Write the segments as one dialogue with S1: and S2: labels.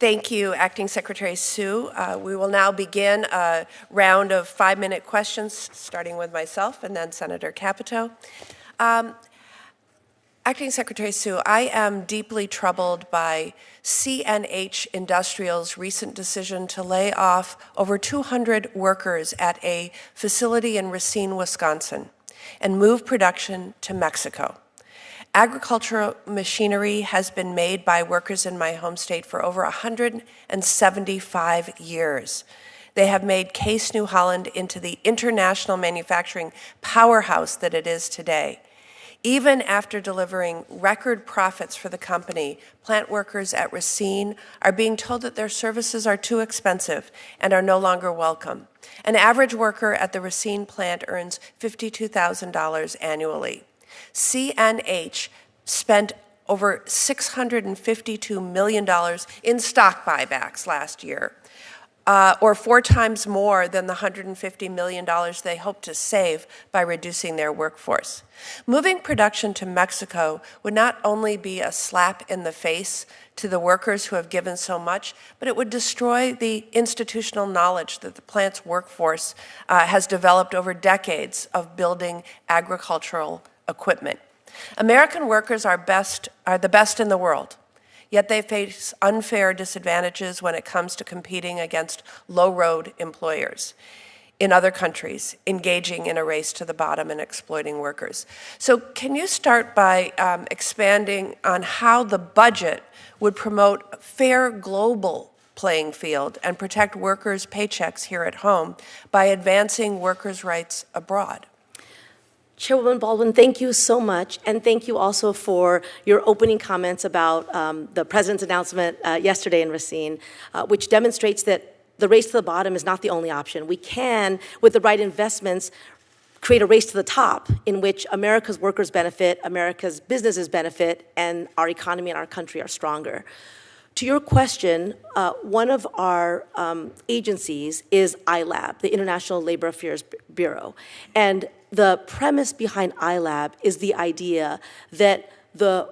S1: Thank you, Acting Secretary Sue. We will now begin a round of 5-minute questions, starting with myself and then Senator Capito. Acting Secretary Sue, I am deeply troubled by CNH Industrial's recent decision to lay off over 200 workers at a facility in Racine, Wisconsin, and move production to Mexico. Agricultural machinery has been made by workers in my home state for over 175 years. They have made Case New Holland into the international manufacturing powerhouse that it is today. Even after delivering record profits for the company, plant workers at Racine are being told that their services are too expensive and are no longer welcome. An average worker at the Racine plant earns $52,000 annually. CNH spent over $652 million in stock buybacks last year, or 4 times more than the $150 million they hope to save by reducing their workforce. Moving production to Mexico would not only be a slap in the face to the workers who have given so much, but it would destroy the institutional knowledge that the plant's workforce has developed over decades of building agricultural equipment. American workers are the best in the world, yet they face unfair disadvantages when it comes to competing against low-road employers in other countries, engaging in a race to the bottom and exploiting workers. So can you start by expanding on how the budget would promote a fair global playing field and protect workers' paychecks here at home by advancing workers' rights abroad?
S2: Chairwoman Baldwin, thank you so much, and thank you also for your opening comments about the President's announcement yesterday in Racine, which demonstrates that the race to the bottom is not the only option. We can, with the right investments, create a race to the top in which America's workers benefit, America's businesses benefit, and our economy and our country are stronger. To your question, one of our agencies is ILAB, the International Labor Affairs Bureau. And the premise behind ILAB is the idea that the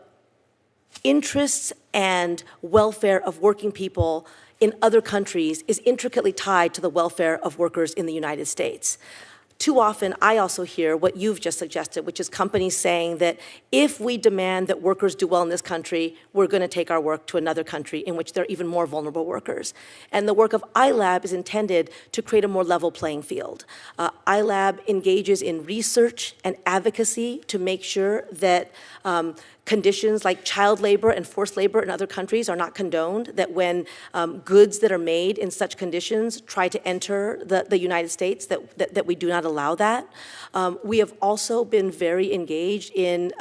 S2: interests and welfare of working people in other countries is intricately tied to the welfare of workers in the United States. Too often, I also hear what you've just suggested, which is companies saying that if we demand that workers do well in this country, we're going to take our work to another country in which there are even more vulnerable workers. And the work of ILAB is intended to create a more level playing field. ILAB engages in research and advocacy to make sure that conditions like child labor and forced labor in other countries are not condoned, that when goods that are made in such conditions try to enter the United States, that we do not allow that. We have also been very engaged in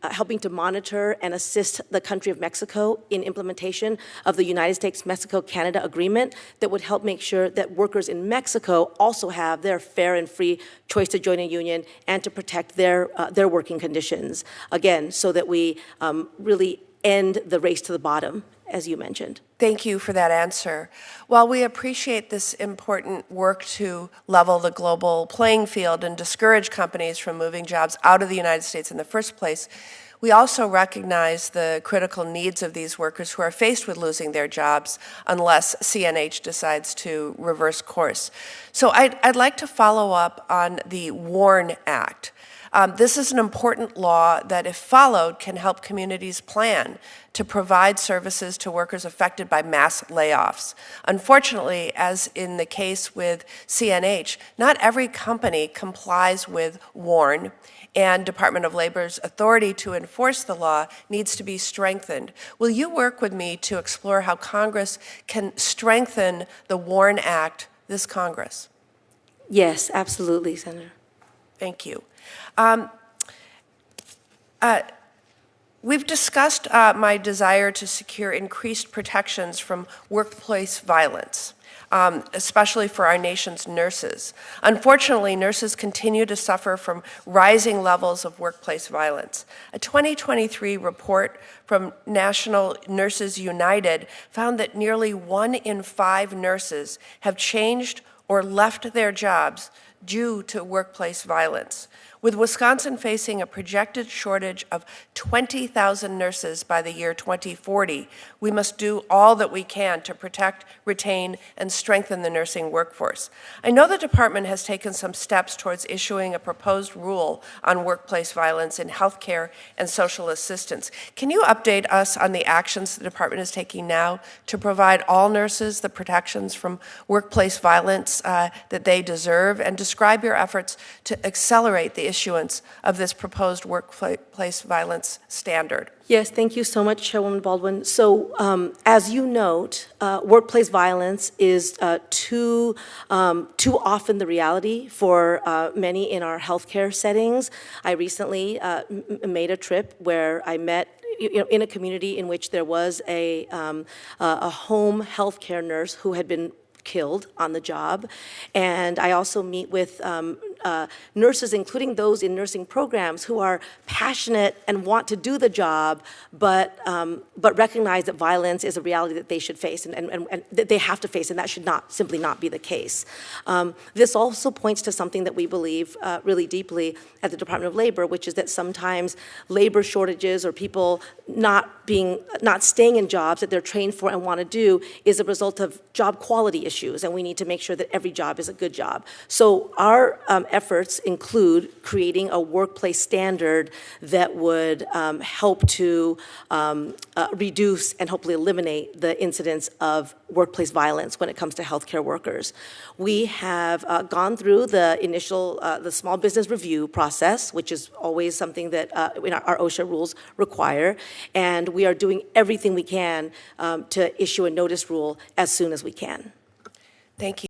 S2: helping to monitor and assist the country of Mexico in implementation of the United States-Mexico-Canada agreement that would help make sure that workers in Mexico also have their fair and free choice to join a union and to protect their working conditions. Again, so that we really end the race to the bottom, as you mentioned.
S1: Thank you for that answer. While we appreciate this important work to level the global playing field and discourage companies from moving jobs out of the United States in the first place, we also recognize the critical needs of these workers who are faced with losing their jobs unless CNH decides to reverse course. So I'd like to follow up on the WARN Act. This is an important law that, if followed, can help communities plan to provide services to workers affected by mass layoffs. Unfortunately, as in the case with CNH, not every company complies with WARN, and Department of Labor's authority to enforce the law needs to be strengthened. Will you work with me to explore how Congress can strengthen the WARN Act this Congress?
S2: Yes, absolutely, Senator.
S1: Thank you. We've discussed my desire to secure increased protections from workplace violence, especially for our nation's nurses. Unfortunately, nurses continue to suffer from rising levels of workplace violence. A 2023 report from National Nurses United found that nearly 1 in 5 nurses have changed or left their jobs due to workplace violence. With Wisconsin facing a projected shortage of 20,000 nurses by the year 2040, we must do all that we can to protect, retain, and strengthen the nursing workforce. I know the department has taken some steps towards issuing a proposed rule on workplace violence in healthcare and social assistance. Can you update us on the actions the department is taking now to provide all nurses the protections from workplace violence that they deserve, and describe your efforts to accelerate the issuance of this proposed workplace violence standard?
S2: Yes, thank you so much, Chairwoman Baldwin. So, as you note, workplace violence is too often the reality for many in our healthcare settings. I recently made a trip where I met in a community in which there was a home healthcare nurse who had been killed on the job. And I also meet with nurses, including those in nursing programs, who are passionate and want to do the job, but recognize that violence is a reality that they should face and that they have to face, and that should simply not be the case. This also points to something that we believe really deeply at the Department of Labor, which is that sometimes labor shortages or people not staying in jobs that they're trained for and want to do is a result of job quality issues, and we need to make sure that every job is a good job. So our efforts include creating a workplace standard that would help to reduce and hopefully eliminate the incidence of workplace violence when it comes to healthcare workers. We have gone through the initial, the small business review process, which is always something that our OSHA rules require, and we are doing everything we can to issue a notice rule as soon as we can.
S1: Thank you.